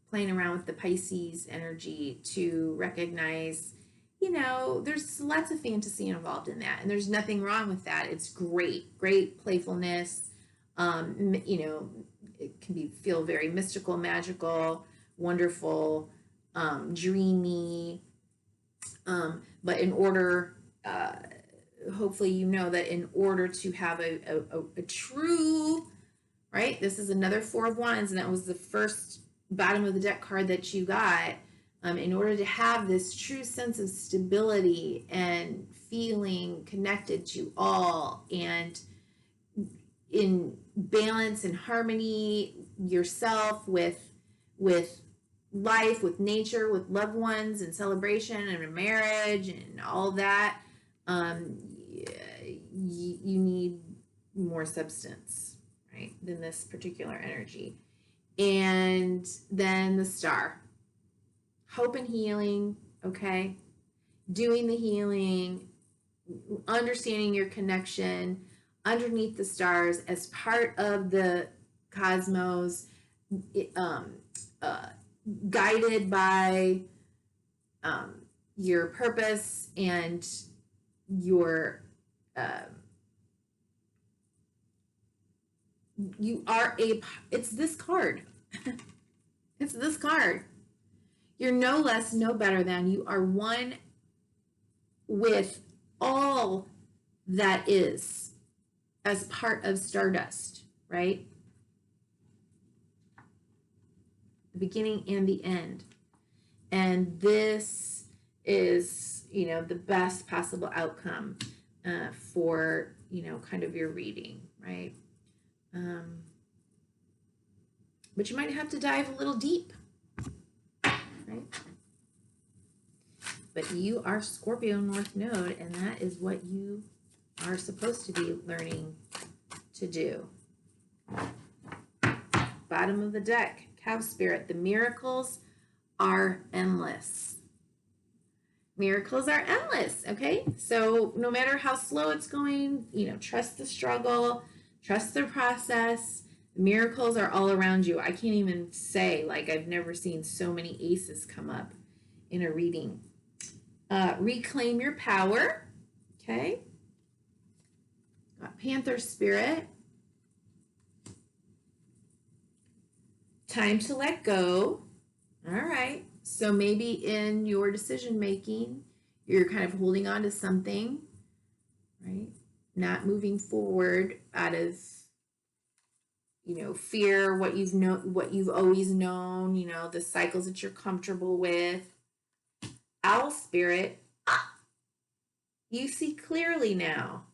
playing around with the Pisces energy to recognize, there's lots of fantasy involved in that, and there's nothing wrong with that. It's great playfulness. It can feel very mystical, magical, wonderful, dreamy. But in order, hopefully that in order to have a true, right, this is another Four of Wands, and that was the first bottom of the deck card that you got. In order to have this true sense of stability and feeling connected to all, and in balance and harmony yourself with life, with nature, with loved ones, and celebration, and a marriage, and all that, you need more substance, right, than this particular energy. And then the Star, hope and healing, okay, doing the healing, understanding your connection underneath the stars as part of the cosmos, guided by your purpose and your it's this card. It's this card. You're no less, no better than. You are one with all that is as part of Stardust, right? The beginning and the end. And this is, the best possible outcome for, kind of your reading, right? But you might have to dive a little deep, right? But you are Scorpio North Node, and that is what you are supposed to be learning to do. Bottom of the deck, Cow Spirit. The miracles are endless. Miracles are endless, okay? So no matter how slow it's going, trust the struggle, trust the process. Miracles are all around you. I can't even say, I've never seen so many aces come up in a reading. Reclaim your power, okay? Got Panther Spirit. Time to let go. All right. So maybe in your decision making, you're kind of holding on to something, right? Not moving forward out of fear, what you've always known, the cycles that you're comfortable with. Owl Spirit, you see clearly now.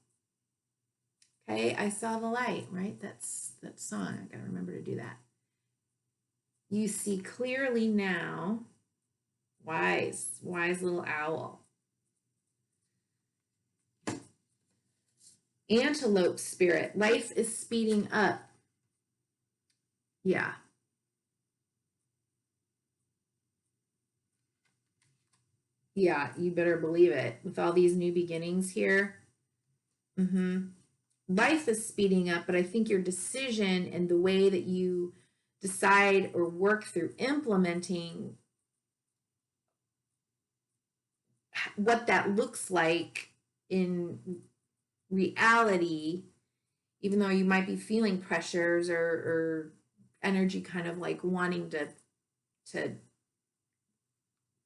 Okay, I saw the light, right? That's that song. I gotta remember to do that. You see clearly now. Wise little owl. Antelope Spirit, life is speeding up. Yeah. Yeah, you better believe it. With all these new beginnings here. Life is speeding up, but I think your decision and the way that you decide or work through implementing what that looks like in reality, even though you might be feeling pressures or energy kind of like wanting to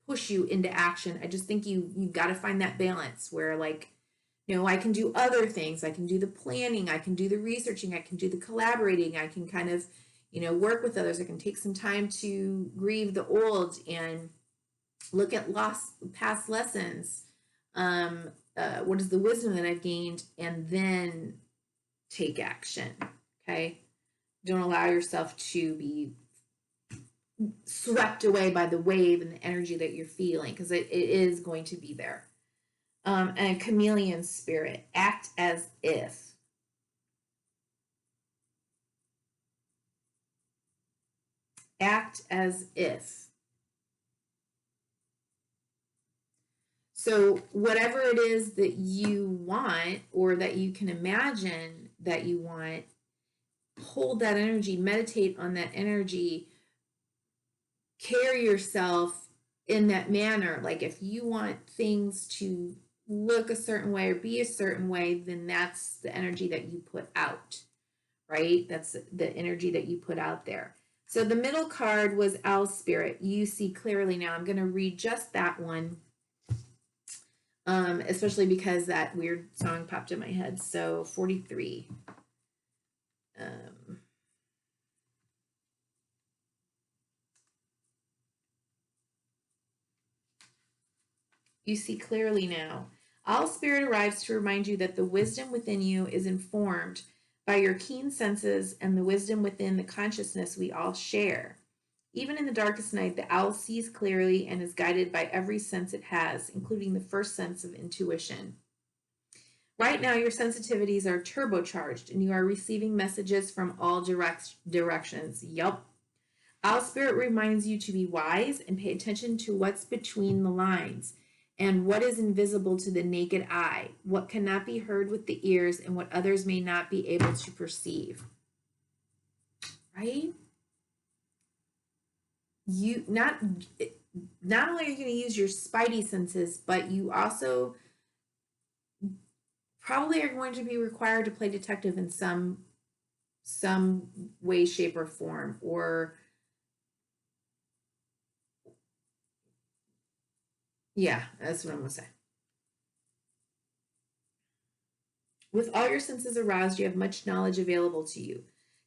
push you into action. I just think you've got to find that balance where, like, I can do other things. I can do the planning, I can do the researching, I can do the collaborating, I can kind of, work with others. I can take some time to grieve the old and look at lost past lessons. What is the wisdom that I've gained, and then take action. Okay. Don't allow yourself to be swept away by the wave and the energy that you're feeling, because it is going to be there. And chameleon spirit, act as if. Act as if. So whatever it is that you want, or that you can imagine that you want, hold that energy, meditate on that energy, carry yourself in that manner. Like, if you want things to look a certain way or be a certain way, then that's the energy that you put out, right? That's the energy that you put out there. So the middle card was Owl Spirit. You see clearly now. I'm going to read just that one, especially because that weird song popped in my head. So 43. You see clearly now. All Spirit arrives to remind you that the wisdom within you is informed by your keen senses and the wisdom within the consciousness we all share. Even in the darkest night, the owl sees clearly and is guided by every sense it has, including the first sense of intuition. Right now, your sensitivities are turbocharged and you are receiving messages from all directions. Yup. Owl Spirit reminds you to be wise and pay attention to what's between the lines and what is invisible to the naked eye, what cannot be heard with the ears, and what others may not be able to perceive. Right? You not only are you going to use your spidey senses, but you also probably are going to be required to play detective in some way, shape, or form. Or yeah, that's what I'm going to say. With all your senses aroused, you have much knowledge available to you.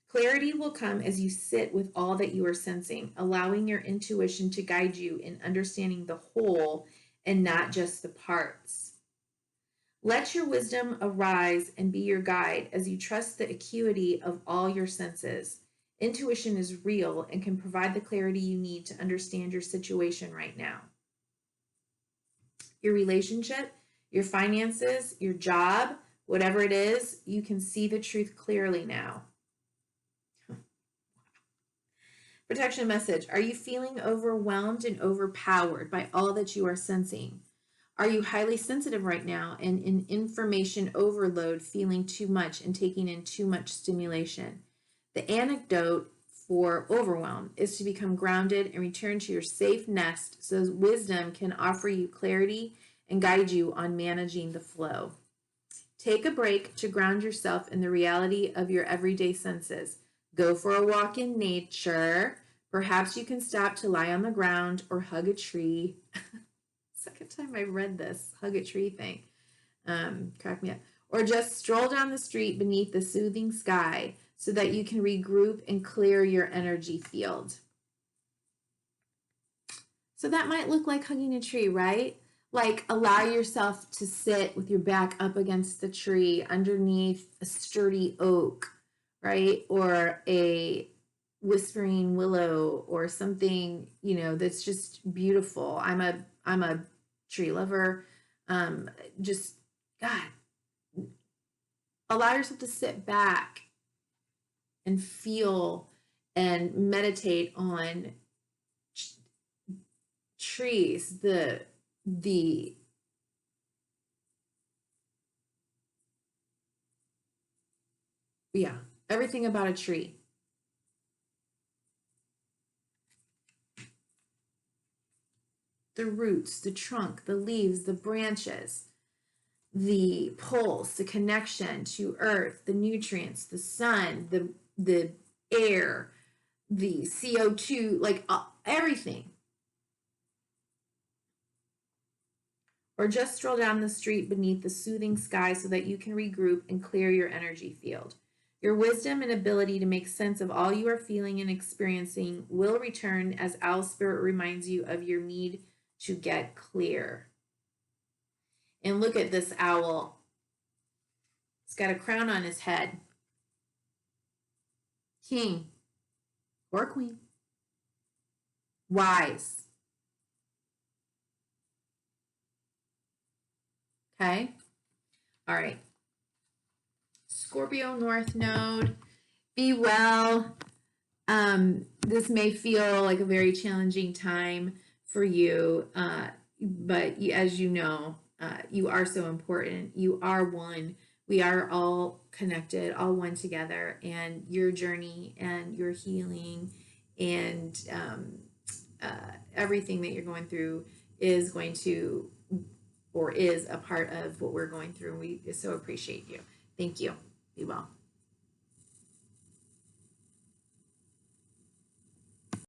Clarity will come as you sit with all that you are sensing, allowing your intuition to guide you in understanding the whole and not just the parts. Let your wisdom arise and be your guide as you trust the acuity of all your senses. Intuition is real and can provide the clarity you need to understand your situation right now. Your relationship, your finances, your job, whatever it is, you can see the truth clearly now. Protection message. Are you feeling overwhelmed and overpowered by all that you are sensing? Are you highly sensitive right now and in information overload, feeling too much and taking in too much stimulation? The antidote for overwhelm is to become grounded and return to your safe nest so wisdom can offer you clarity and guide you on managing the flow. Take a break to ground yourself in the reality of your everyday senses. Go for a walk in nature. Perhaps you can stop to lie on the ground or hug a tree. Second time I read this hug a tree thing. Crack me up. Or just stroll down the street beneath the soothing sky so that you can regroup and clear your energy field. So that might look like hugging a tree, right? Like, allow yourself to sit with your back up against the tree underneath a sturdy oak, right? Or a whispering willow or something, that's just beautiful. I'm a tree lover. Just, God, allow yourself to sit back and feel and meditate on trees, everything about a tree. the roots, the trunk, the leaves, the branches, the pulse, the connection to earth, the nutrients, the sun, the air, the CO2, like everything. Or just stroll down the street beneath the soothing sky so that you can regroup and clear your energy field. Your wisdom and ability to make sense of all you are feeling and experiencing will return as Owl Spirit reminds you of your need to get clear. And look at this owl. He's got a crown on his head. King or queen. Wise. Okay? All right. Scorpio North Node, be well. This may feel like a very challenging time for you, but as you know, you are so important. You are one. We are all connected, all one together, and your journey and your healing and everything that you're going through is going to, or is a part of what we're going through. We so appreciate you. Thank you. Be well.